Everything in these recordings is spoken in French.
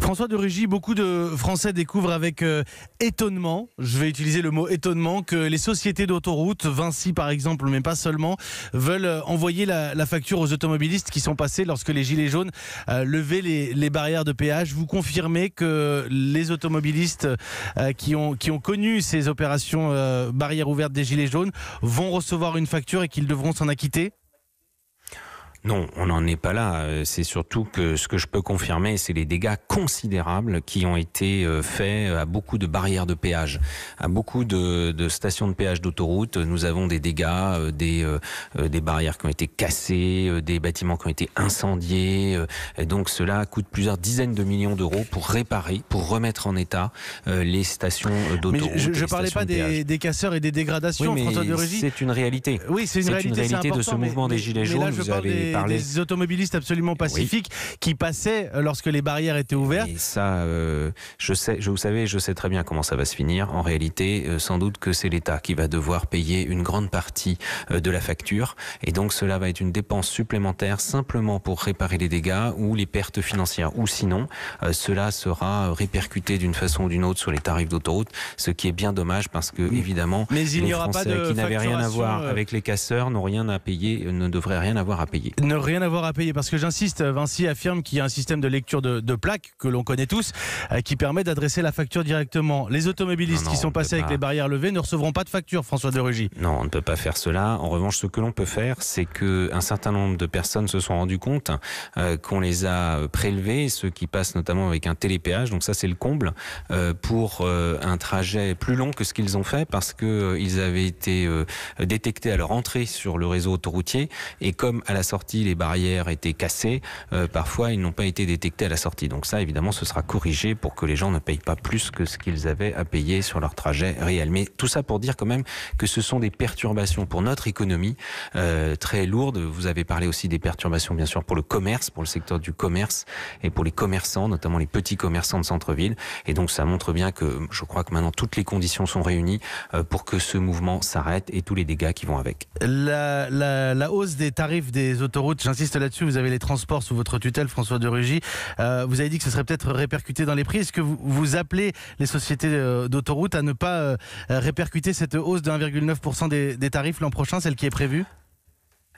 François de Rugy, beaucoup de Français découvrent avec étonnement, je vais utiliser le mot étonnement, que les sociétés d'autoroutes, Vinci par exemple, mais pas seulement, veulent envoyer la facture aux automobilistes qui sont passés lorsque les gilets jaunes levaient les barrières de péage. Vous confirmez que les automobilistes qui ont connu ces opérations barrières ouvertes des gilets jaunes vont recevoir une facture et qu'ils devront s'en acquitter ? Non, on n'en est pas là. C'est surtout que ce que je peux confirmer, c'est les dégâts considérables qui ont été faits à beaucoup de barrières de péage, à beaucoup de stations de péage d'autoroute. Nous avons des dégâts, des barrières qui ont été cassées, des bâtiments qui ont été incendiés. Et donc cela coûte plusieurs dizaines de millions d'euros pour réparer, pour remettre en état les stations d'autoroute. Mais je ne parlais pas des casseurs et des dégradations, oui, François de Rugy. C'est une réalité. Oui, c'est une réalité de ce mouvement des gilets jaunes. Vous avez des automobilistes absolument pacifiques qui passaient lorsque les barrières étaient ouvertes. Et ça, je sais très bien comment ça va se finir. En réalité, sans doute que c'est l'État qui va devoir payer une grande partie de la facture. Et donc cela va être une dépense supplémentaire simplement pour réparer les dégâts ou les pertes financières. Ou sinon, cela sera répercuté d'une façon ou d'une autre sur les tarifs d'autoroute, ce qui est bien dommage parce que, évidemment, les Français qui n'avaient rien à voir avec les casseurs n'ont rien à payer, ne devraient rien avoir à payer. Ne rien avoir à payer, parce que j'insiste, Vinci affirme qu'il y a un système de lecture de plaques que l'on connaît tous, qui permet d'adresser la facture directement. Les automobilistes qui sont passés avec les barrières levées ne recevront pas de facture, François de Rugy. Non, on ne peut pas faire cela. En revanche, ce que l'on peut faire, c'est qu'un certain nombre de personnes se sont rendues compte qu'on les a prélevés, ceux qui passent notamment avec un télépéage, donc ça c'est le comble, pour un trajet plus long que ce qu'ils ont fait, parce qu'ils avaient été détectés à leur entrée sur le réseau autoroutier, et comme à la sortie les barrières étaient cassées, parfois ils n'ont pas été détectés à la sortie. Donc ça, évidemment, ce sera corrigé pour que les gens ne payent pas plus que ce qu'ils avaient à payer sur leur trajet réel. Mais tout ça pour dire quand même que ce sont des perturbations pour notre économie très lourdes. Vous avez parlé aussi des perturbations, bien sûr, pour le commerce, pour le secteur du commerce et pour les commerçants, notamment les petits commerçants de centre-ville. Et donc ça montre bien que je crois que maintenant toutes les conditions sont réunies pour que ce mouvement s'arrête et tous les dégâts qui vont avec. La hausse des tarifs des autoroutes, j'insiste là-dessus, vous avez les transports sous votre tutelle, François de Rugy. Vous avez dit que ce serait peut-être répercuté dans les prix. Est-ce que vous appelez les sociétés d'autoroutes à ne pas répercuter cette hausse de 1,9% des tarifs l'an prochain, celle qui est prévue ?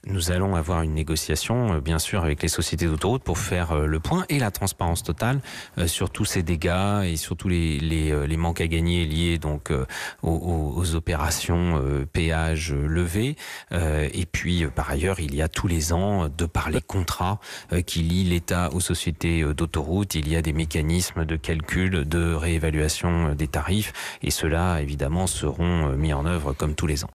Nous allons avoir une négociation, bien sûr, avec les sociétés d'autoroutes pour faire le point et la transparence totale sur tous ces dégâts et sur tous les manques à gagner liés donc aux opérations péage levé. Et puis, par ailleurs, il y a tous les ans, de par les contrats qui lient l'État aux sociétés d'autoroutes, il y a des mécanismes de calcul, de réévaluation des tarifs. Et ceux-là, évidemment, seront mis en œuvre comme tous les ans.